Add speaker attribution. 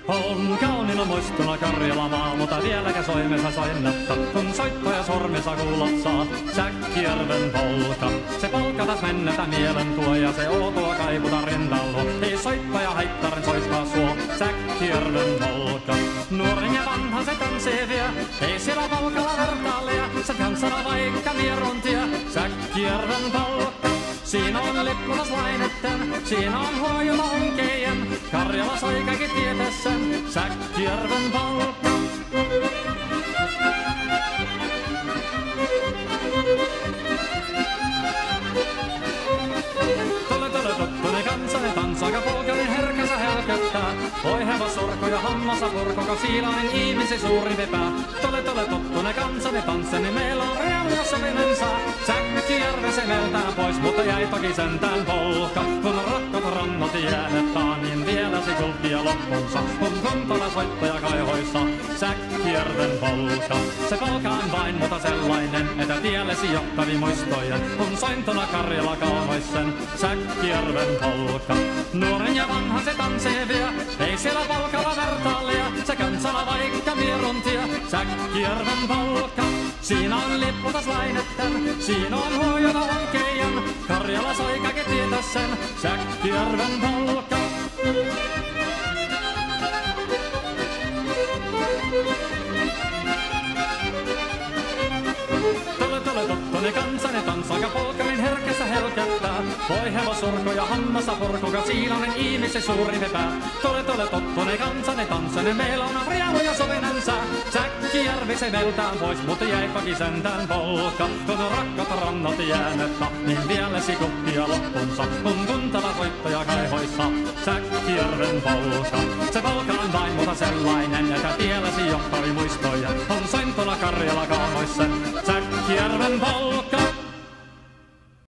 Speaker 1: On kauniina muistona Karjala maa, mutta vieläkä soimessa soinnatta, kun soittaja sormessa kuulot saa. Säkkijärven polka, se polka taas mennetä mielen tuo ja se outoa kaivuta rindallo. Ei soittaja haittaren soittaa suo, Säkkijärven polka. Nuoren ja vanhan se tanssii vie, ei siellä polkalla vertaalia, se tanssana vaikka mierontia, Säkkijärven polka. Siinä on lippunaslaineten, siinä on huojuma onkejen, Karjala soi kaikki tietä sen, Säkkijärven polka. Tule tottunen kansanen tanssaka polkelin herkänsä helköttää. Oi hevosorko ja hammasa purkoka siilainen ihmisi suurin vepää. Tule tottunen kansanen tanssi, niin meillä on realia sovinen saa. Säkkijärve se meltään pois, mutta jäi toki sentään polka. Kun rakkot rannot jäädetään, niin vielä se kulttia loppunsa. Kun kuntola soittaja kaihoissa, Säkkijärven polka. Se polka on vain mutta sellainen, että tiellesi johtavi muistojen. Kun sointona Karjala kaunoisen, Säkkijärven polka. Nuoren ja vanhan se tanssii vie, ei siellä polkalla vertaalia. Se kansana vaikka mieruntia, Säkkijärven polka. Siinä on lipputas lainetten, siinä on huojona onkejen. Karjala soi kaikki tietä sen, Säkkijärven polka. Tule tottunen kansanen tanssaka polkelin herkässä helkättää. Voi hevosurko ja hammasa purkuka siilainen ihmisi suuri vepää. Tule tottunen kansanen tanssi, meillä on riemu ja sovinen sää. Säkkijärvi se meltään pois, mutta jäi toki sentään polka. Kun rakkat rannat jäänettä, niin vielä sikuttia loppunsa. Kun kuntala soittaja kaihoissa, Säkkijärven polka. Se polka on vain mutta sellainen, että tiellesi johtavi muistoja. On sointona Karjala kaunoissa, Säkkijärven polka.